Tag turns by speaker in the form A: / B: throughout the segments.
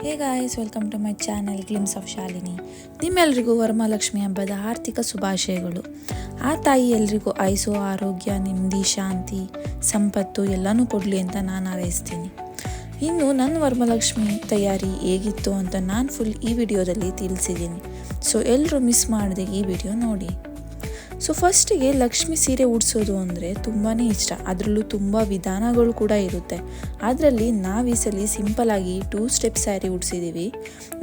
A: Hey guys, welcome to my channel glimpse of Shalini. ನಿಮ್ಮೆಲ್ರಿಗೂ ವರಮಹಾಲಕ್ಷ್ಮಿ ಹಬ್ಬದ ಆರ್ಥಿಕ ಶುಭಾಶಯಗಳು. ಆ ತಾಯಿ ಎಲ್ರಿಗೂ ಆಯುಸು, ಆರೋಗ್ಯ, ನೆಮ್ಮದಿ, ಶಾಂತಿ, ಸಂಪತ್ತು ಎಲ್ಲನೂ ಕೊಡಲಿ ಅಂತ ನಾನು ಹಾರೈಸ್ತೀನಿ. ಇನ್ನು ನನ್ನ ವರಮಹಾಲಕ್ಷ್ಮಿ ತಯಾರಿ ಹೇಗಿತ್ತು ಅಂತ ನಾನು ಫುಲ್ ಈ ವಿಡಿಯೋದಲ್ಲಿ ತಿಳಿಸಿದ್ದೀನಿ. ಸೊ ಎಲ್ಲರೂ ಮಿಸ್ ಮಾಡದೆ ಈ ವಿಡಿಯೋ ನೋಡಿ. ಸೊ ಫಸ್ಟಿಗೆ ಲಕ್ಷ್ಮಿ ಸೀರೆ ಉಡಿಸೋದು ಅಂದರೆ ತುಂಬಾ ಇಷ್ಟ. ಅದರಲ್ಲೂ ತುಂಬ ವಿಧಾನಗಳು ಕೂಡ ಇರುತ್ತೆ. ಅದರಲ್ಲಿ ನಾವು ಈ ಸಲ ಸಿಂಪಲಾಗಿ 2 ಸ್ಟೆಪ್ ಸ್ಯಾರಿ ಉಡಿಸಿದ್ದೀವಿ.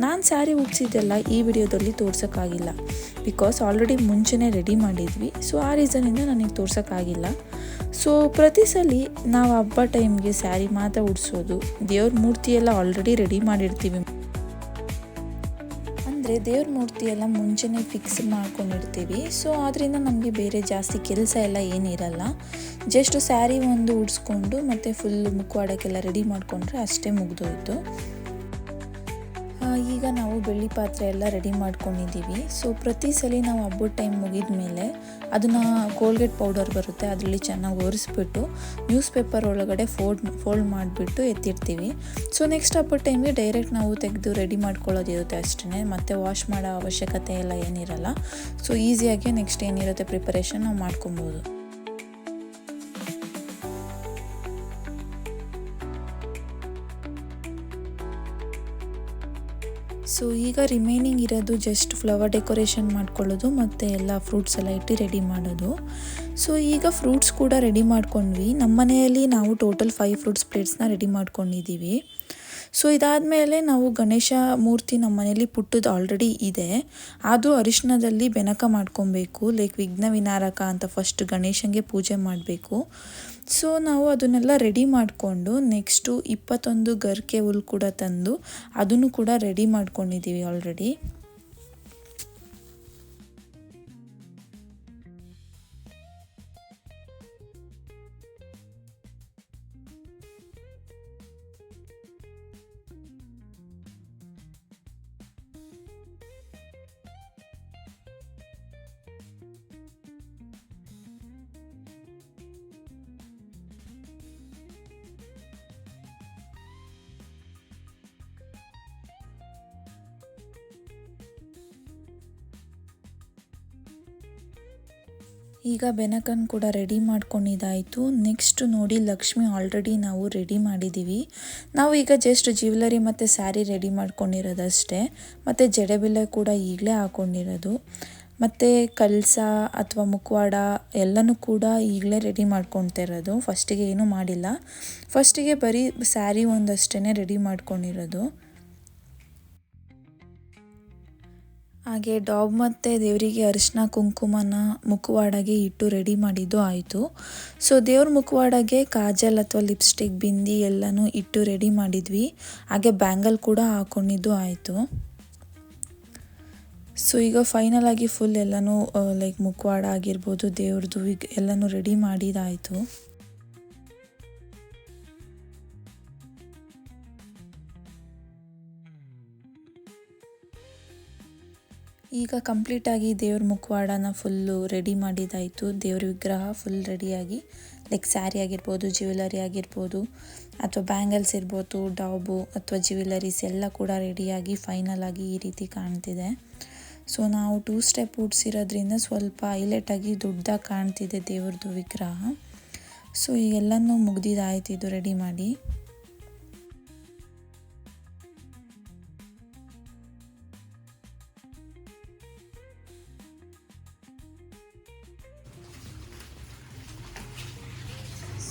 A: ನಾನು ಸ್ಯಾರಿ ಉಡಿಸಿದ್ದೆಲ್ಲ ಈ ವಿಡಿಯೋದಲ್ಲಿ ತೋರ್ಸೋಕ್ಕಾಗಿಲ್ಲ, ಬಿಕಾಸ್ ಆಲ್ರೆಡಿ ಮುಂಚೆನೇ ರೆಡಿ ಮಾಡಿದ್ವಿ. ಸೊ ಆ ರೀಸನಿಂದ ನನಗೆ ತೋರ್ಸೋಕ್ಕಾಗಿಲ್ಲ. ಸೊ ಪ್ರತಿ ಸಲ ನಾವು ಹಬ್ಬ ಟೈಮ್ಗೆ ಸ್ಯಾರಿ ಮಾತ್ರ ಉಡಿಸೋದು. ದೇವ್ರ ಮೂರ್ತಿ ಎಲ್ಲ ಆಲ್ರೆಡಿ ರೆಡಿ ಮಾಡಿರ್ತೀವಿ. ಅಂದರೆ ದೇವ್ರ ಮೂರ್ತಿ ಎಲ್ಲ ಮುಂಚೆನೇ ಫಿಕ್ಸ್ ಮಾಡ್ಕೊಂಡಿರ್ತೀವಿ. ಸೊ ಆದ್ದರಿಂದ ನಮಗೆ ಬೇರೆ ಜಾಸ್ತಿ ಕೆಲಸ ಎಲ್ಲ ಏನಿರಲ್ಲ. ಜಸ್ಟ್ ಸ್ಯಾರಿ ಒಂದು ಉಡಿಸ್ಕೊಂಡು ಮತ್ತು ಫುಲ್ ಮುಖವಾಡಕ್ಕೆಲ್ಲ ರೆಡಿ ಮಾಡಿಕೊಂಡ್ರೆ ಅಷ್ಟೇ ಮುಗಿದೋಯ್ತು. ಈಗ ನಾವು ಬೆಳ್ಳಿ ಪಾತ್ರೆ ಎಲ್ಲ ರೆಡಿ ಮಾಡ್ಕೊಂಡಿದ್ದೀವಿ. ಸೊ ಪ್ರತಿ ಸಲ ನಾವು ಹಬ್ಬದ ಟೈಮ್ ಮುಗಿದ ಮೇಲೆ ಅದನ್ನು ಕೋಲ್ಗೇಟ್ ಪೌಡರ್ ಬರುತ್ತೆ, ಅದರಲ್ಲಿ ಚೆನ್ನಾಗಿ ಒರೆಸ್ಬಿಟ್ಟು ನ್ಯೂಸ್ ಪೇಪರ್ ಒಳಗಡೆ ಫೋಲ್ಡ್ ಮಾಡಿಬಿಟ್ಟು ಎತ್ತಿರ್ತೀವಿ. ಸೊ ನೆಕ್ಸ್ಟ್ ಹಬ್ಬದ ಟೈಮ್ಗೆ ಡೈರೆಕ್ಟ್ ನಾವು ತೆಗೆದು ರೆಡಿ ಮಾಡ್ಕೊಳ್ಳೋದಿರುತ್ತೆ ಅಷ್ಟೇ. ಮತ್ತು ವಾಶ್ ಮಾಡೋ ಅವಶ್ಯಕತೆ ಎಲ್ಲ ಏನಿರಲ್ಲ. ಸೊ ಈಸಿಯಾಗಿ ನೆಕ್ಸ್ಟ್ ಏನಿರುತ್ತೆ ಪ್ರಿಪರೇಷನ್ ನಾವು ಮಾಡ್ಕೊಬೋದು. ಸೊ ಈಗ ರಿಮೈನಿಂಗ್ ಇರೋದು ಜಸ್ಟ್ ಫ್ಲವರ್ ಡೆಕೋರೇಷನ್ ಮಾಡ್ಕೊಳ್ಳೋದು ಮತ್ತು ಎಲ್ಲ ಫ್ರೂಟ್ಸ್ ಎಲ್ಲ ಇಟ್ಟು ರೆಡಿ ಮಾಡೋದು. ಸೊ ಈಗ ಫ್ರೂಟ್ಸ್ ಕೂಡ ರೆಡಿ ಮಾಡ್ಕೊಂಡ್ವಿ. ನಮ್ಮ ಮನೆಯಲ್ಲಿ ನಾವು ಟೋಟಲ್ 5 ಫ್ರೂಟ್ಸ್ ಪ್ಲೇಟ್ಸ್ನ ರೆಡಿ ಮಾಡ್ಕೊಂಡಿದ್ದೀವಿ. ಸೊ ಇದಾದಮೇಲೆ ನಾವು ಗಣೇಶ ಮೂರ್ತಿ ನಮ್ಮ ಮನೇಲಿ ಪುಟ್ಟದ್ದು ಆಲ್ರೆಡಿ ಇದೆ. ಅದು ಅರಿಶಿಣದಲ್ಲಿ ಬೆನಕ ಮಾಡ್ಕೊಬೇಕು. ಲೈಕ್ ವಿಘ್ನ ವಿನಾರಕ ಅಂತ ಫಸ್ಟ್ ಗಣೇಶನಿಗೆ ಪೂಜೆ ಮಾಡಬೇಕು. ಸೊ ನಾವು ಅದನ್ನೆಲ್ಲ ರೆಡಿ ಮಾಡಿಕೊಂಡು ನೆಕ್ಸ್ಟು 21 ಗರಿಕೆ ಹುಲ್ ಕೂಡ ತಂದು ಅದನ್ನು ಕೂಡ ರೆಡಿ ಮಾಡ್ಕೊಂಡಿದ್ದೀವಿ ಆಲ್ರೆಡಿ. ಈಗ ಬೆನಕನ್ ಕೂಡ ರೆಡಿ ಮಾಡ್ಕೊಂಡಿದ್ದಾಯಿತು. ನೆಕ್ಸ್ಟ್ ನೋಡಿ ಲಕ್ಷ್ಮಿ ಆಲ್ರೆಡಿ ನಾವು ರೆಡಿ ಮಾಡಿದ್ದೀವಿ. ನಾವು ಈಗ ಜಸ್ಟ್ ಜ್ಯುವೆಲರಿ ಮತ್ತು ಸ್ಯಾರಿ ರೆಡಿ ಮಾಡ್ಕೊಂಡಿರೋದಷ್ಟೇ. ಮತ್ತು ಜಡೆಬಿಲ್ಲೆ ಕೂಡ ಈಗಲೇ ಹಾಕ್ಕೊಂಡಿರೋದು. ಮತ್ತು ಕಳಸ ಅಥವಾ ಮುಖವಾಡ ಎಲ್ಲನೂ ಕೂಡ ಈಗಲೇ ರೆಡಿ ಮಾಡ್ಕೊಳ್ತಾ ಇರೋದು. ಫಸ್ಟಿಗೆ ಏನೂ ಮಾಡಿಲ್ಲ. ಫಸ್ಟಿಗೆ ಬರೀ ಸ್ಯಾರಿ ಒಂದಷ್ಟೇ ರೆಡಿ ಮಾಡ್ಕೊಂಡಿರೋದು. ಹಾಗೆ ಡಾಬ್ ಮತ್ತು ದೇವರಿಗೆ ಅರಿಶಿನ ಕುಂಕುಮನ ಮುಖವಾಡಗೆ ಇಟ್ಟು ರೆಡಿ ಮಾಡಿದ್ದು ಆಯಿತು. ಸೊ ದೇವ್ರ ಮುಖವಾಡಗೆ ಕಾಜಲ್ ಅಥವಾ ಲಿಪ್ಸ್ಟಿಕ್, ಬಿಂದಿ ಎಲ್ಲನೂ ಇಟ್ಟು ರೆಡಿ ಮಾಡಿದ್ವಿ. ಹಾಗೆ ಬ್ಯಾಂಗಲ್ ಕೂಡ ಹಾಕ್ಕೊಂಡಿದ್ದು ಆಯಿತು. ಸೊ ಈಗ ಫೈನಲ್ ಆಗಿ ಫುಲ್ ಎಲ್ಲನೂ ಲೈಕ್ ಮುಖವಾಡ ಆಗಿರ್ಬೋದು, ದೇವ್ರದ್ದು ಎಲ್ಲನೂ ರೆಡಿ ಮಾಡಿದ್ದಾಯಿತು. ಈಗ ಕಂಪ್ಲೀಟಾಗಿ ದೇವ್ರ ಮುಖವಾಡನ ಫುಲ್ಲು ರೆಡಿ ಮಾಡಿದ್ದಾಯಿತು. ದೇವ್ರ ವಿಗ್ರಹ ಫುಲ್ ರೆಡಿಯಾಗಿ ಲೈಕ್ ಸ್ಯಾರಿ ಆಗಿರ್ಬೋದು, ಜ್ಯುವೆಲರಿ ಆಗಿರ್ಬೋದು, ಅಥವಾ ಬ್ಯಾಂಗಲ್ಸ್ ಇರ್ಬೋದು, ಡಾಬು ಅಥವಾ ಜ್ಯುವೆಲರೀಸ್ ಎಲ್ಲ ಕೂಡ ರೆಡಿಯಾಗಿ ಫೈನಲ್ ಆಗಿ ಈ ರೀತಿ ಕಾಣ್ತಿದೆ. ಸೊ ನಾವು 2 ಸ್ಟೆಪ್ ಉಡ್ಸಿರೋದ್ರಿಂದ ಸ್ವಲ್ಪ ಹೈಲೈಟಾಗಿ ದೊಡ್ಡದಾಗಿ ಕಾಣ್ತಿದೆ ದೇವ್ರದ್ದು ವಿಗ್ರಹ. ಸೊ ಈಗೆಲ್ಲನೂ ಮುಗ್ದಿದ್ದಾಯ್ತು ಇದು ರೆಡಿ ಮಾಡಿ.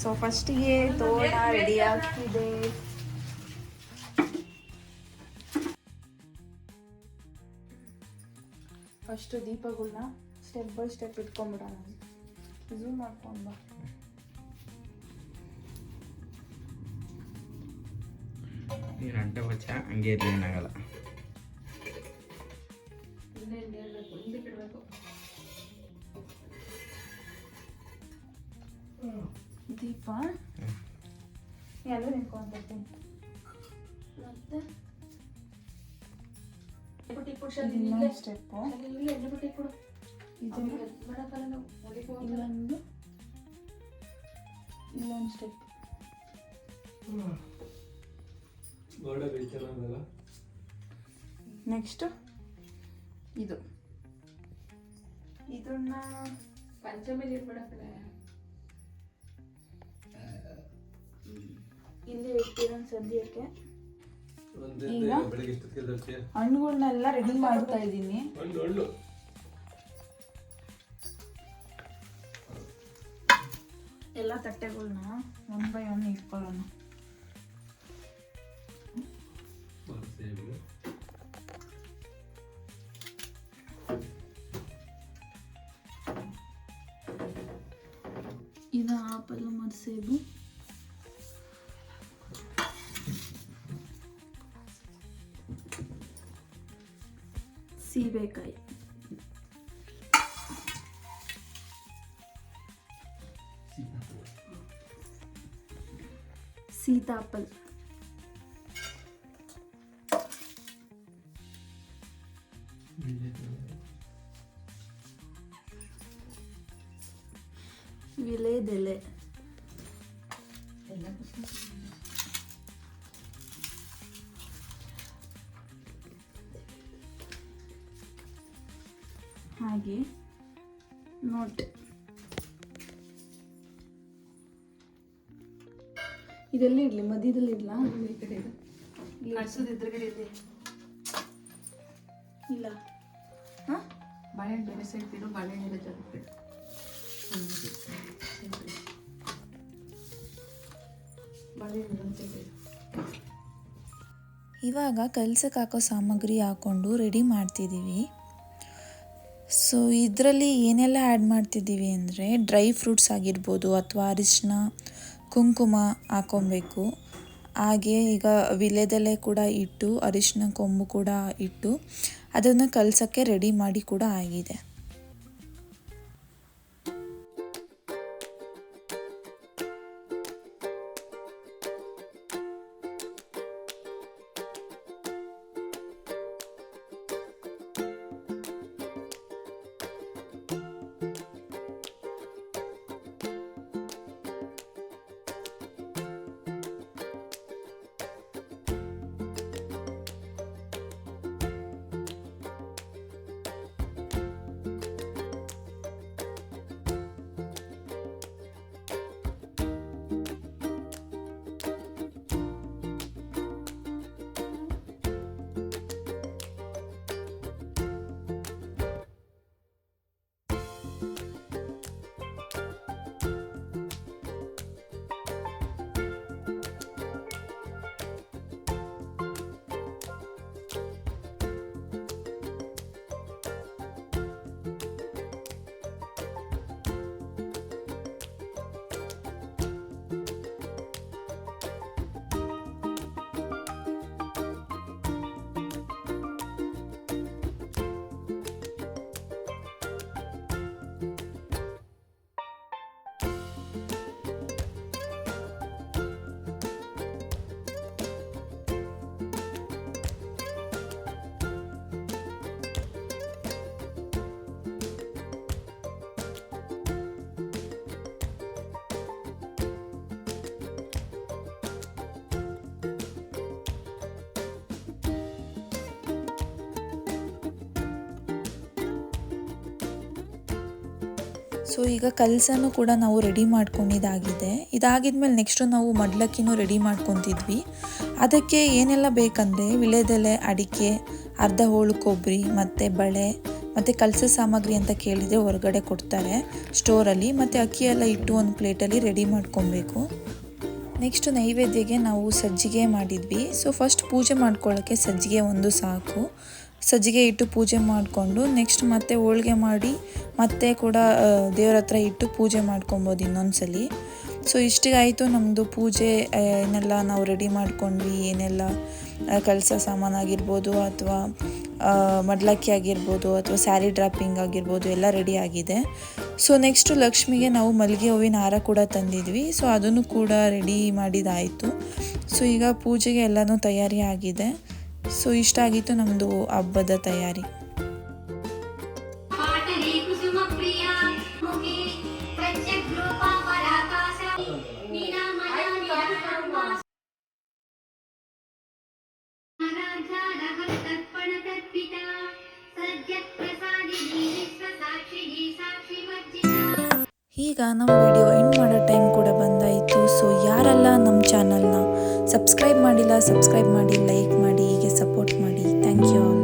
A: ಸೊ ಫಸ್ಟಿಗೆ ತೋರಣ ರೆಡಿ ಆಗ್ತಿದೆ. ಫಸ್ಟ್ ದೀಪಗಳನ್ನ ಸ್ಟೆಪ್ ಬೈ ಸ್ಟೆಪ್ ಇಟ್ಕೊಂಡ್ಬಿಡೋಣ. ಝೂಮ್ ಮಾಡ್ಕೊಂಡು ಬಾ.
B: ನೀನು ಅಂಟೆ ಬಚ್ಚ ಹಂಗೆ ಇರಲಿ, ಏನಾಗಲ್ಲ.
A: ದೀಪ ಎಲ್ಲ ನಿಂತ್ಕೊಂಡ್ಬರ್ತೀನಿ. ಮತ್ತೆ ಇನ್ನೊಂದು ಸ್ಟೆಪ್ಪು, ಇಲ್ಲೊಂದು ಸ್ಟೆಪ್.
C: ಗೋಡೆ ಬೇಕಲ್ಲ
A: ನೆಕ್ಸ್ಟು ಇದನ್ನ
C: ಪಂಚಮಿಲಿ ಇರ್ಬೇಡ ಕಡೆ
A: ಇಲ್ಲಿ ಇಟ್ಟಿರೋನ್ ಸದ್ಯಕ್ಕೆ.
D: ಈಗ
A: ಹಣ್ಣುಗಳನ್ನೆಲ್ಲ ರೆಡಿ ಮಾಡ್ತಾ ಇದ್ದೀನಿ. ಎಲ್ಲ ತಟ್ಟೆಗಳನ್ನ 1 by 1 ಇಟ್ಕೊಳ್ಳೋಣ. ಇದು ಆಪಲ್ ಮರ್ಸೇಬು, ಸೀಬೆಕಾಯಿ, ಸೀತಾಫಲ, ವಿಲೇದೆಲೆ, ಹಾಗೆ ನೋಟ್. ಇದೆಲ್ಲಿ ಇಡ್ಲಿ? ಮಧ್ಯದಲ್ಲಿ ಇಡ್ಲಾ?
C: ಈ ಕಡೆ ಕಳ್ಸೋದು ಎದುರುಗಡೆ ಇದೆ.
A: ಇಲ್ಲ, ಹಾಂ,
C: ಬಾಳೆಹಣ್ಣು ಬೇರೆ ಸೈಡ್ ಬಿಡು, ಬಾಳೆಹಣ್ಣು ಜೊತೆ ಬಾಳೆಹಣ್ಣು ಒಂದು ಸೈಡ್ ಬಿಡು.
A: ಇವಾಗ ಕಲ್ಸಕ್ಕೆ ಹಾಕೋ ಸಾಮಗ್ರಿ ಹಾಕ್ಕೊಂಡು ರೆಡಿ ಮಾಡ್ತಿದ್ದೀವಿ. ಸೊ ಇದರಲ್ಲಿ ಏನೆಲ್ಲ ಆ್ಯಡ್ ಮಾಡ್ತಿದ್ದೀವಿ ಅಂದರೆ ಡ್ರೈ ಫ್ರೂಟ್ಸ್ ಆಗಿರ್ಬೋದು ಅಥವಾ ಅರಿಶಿನ, ಕುಂಕುಮ ಹಾಕ್ಕೊಬೇಕು. ಹಾಗೆ ಈಗ ವಿಳೆದೆಲೆ ಕೂಡ ಇಟ್ಟು, ಅರಿಶಿನ ಕೊಂಬು ಕೂಡ ಇಟ್ಟು ಅದನ್ನು ಕಲಸೋಕ್ಕೆ ರೆಡಿ ಮಾಡಿ ಕೂಡ ಆಗಿದೆ. ಸೊ ಈಗ ಕಲಸನ್ನು ಕೂಡ ನಾವು ರೆಡಿ ಮಾಡ್ಕೊಂಡಿದ್ದಾಗಿದೆ. ಇದಾಗಿದ್ಮೇಲೆ ನೆಕ್ಸ್ಟು ನಾವು ಮಡ್ಲಕ್ಕಿನೂ ರೆಡಿ ಮಾಡ್ಕೊತಿದ್ವಿ. ಅದಕ್ಕೆ ಏನೆಲ್ಲ ಬೇಕಂದರೆ ವಿಳೆದೆಲೆ, ಅಡಿಕೆ, ಅರ್ಧ ಹೋಳು ಕೊಬ್ಬರಿ ಮತ್ತು ಬಳೆ ಮತ್ತು ಕಲಸ ಸಾಮಗ್ರಿ ಅಂತ ಕೇಳಿದರೆ ಹೊರಗಡೆ ಕೊಡ್ತಾರೆ ಸ್ಟೋರಲ್ಲಿ. ಮತ್ತು ಅಕ್ಕಿ ಎಲ್ಲ ಇಟ್ಟು ಒಂದು ಪ್ಲೇಟಲ್ಲಿ ರೆಡಿ ಮಾಡ್ಕೊಬೇಕು. ನೆಕ್ಸ್ಟು ನೈವೇದ್ಯಗೆ ನಾವು ಸಜ್ಜಿಗೆ ಮಾಡಿದ್ವಿ. ಸೊ ಫಸ್ಟ್ ಪೂಜೆ ಮಾಡ್ಕೊಳ್ಳೋಕ್ಕೆ ಸಜ್ಜಿಗೆ ಒಂದು ಸಾಕು. ಸಜ್ಜಿಗೆ ಇಟ್ಟು ಪೂಜೆ ಮಾಡಿಕೊಂಡು ನೆಕ್ಸ್ಟ್ ಮತ್ತೆ ಹೋಳಿಗೆ ಮಾಡಿ ಮತ್ತೆ ಕೂಡ ದೇವ್ರ ಹತ್ರ ಇಟ್ಟು ಪೂಜೆ ಮಾಡ್ಕೊಬೋದು ಇನ್ನೊಂದ್ಸಲಿ. ಸೊ ಇಷ್ಟಿಗಾಯಿತು ನಮ್ಮದು ಪೂಜೆ. ಏನೆಲ್ಲ ನಾವು ರೆಡಿ ಮಾಡ್ಕೊಂಡ್ವಿ, ಏನೆಲ್ಲ ಕಳಸ ಸಾಮಾನಾಗಿರ್ಬೋದು ಅಥವಾ ಮಡ್ಲಕ್ಕಿ ಆಗಿರ್ಬೋದು ಅಥವಾ ಸ್ಯಾರಿ ಡ್ರಾಪಿಂಗ್ ಆಗಿರ್ಬೋದು ಎಲ್ಲ ರೆಡಿ ಆಗಿದೆ. ಸೊ ನೆಕ್ಸ್ಟು ಲಕ್ಷ್ಮಿಗೆ ನಾವು ಮಲ್ಲಿಗೆ ಹೂವಿನ ಹಾರ ಕೂಡ ತಂದಿದ್ವಿ. ಸೊ ಅದನ್ನು ಕೂಡ ರೆಡಿ ಮಾಡಿದಾಯಿತು. ಸೊ ಈಗ ಪೂಜೆಗೆ ಎಲ್ಲನೂ ತಯಾರಿ ಆಗಿದೆ. ಸೊ ಇಷ್ಟ ಆಗಿತ್ತು ನಮ್ಮದು ಹಬ್ಬದ ತಯಾರಿ. ಈಗ ನಮ್ಮ ವಿಡಿಯೋ ಎಂಡ್ ಮಾಡೋ ಟೈಮ್ ಕೂಡ ಬಂದಾಯಿತು. ಸೊ ಯಾರೆಲ್ಲ ನಮ್ಮ ಚಾನಲ್ನ ಸಬ್ಸ್ಕ್ರೈಬ್ ಮಾಡಿಲ್ಲ, ಸಬ್ಸ್ಕ್ರೈಬ್ ಮಾಡಿ, ಲೈಕ್ ಮಾಡಿ, ಹೀಗೆ ಸಪೋರ್ಟ್ ಮಾಡಿ. Thank you all.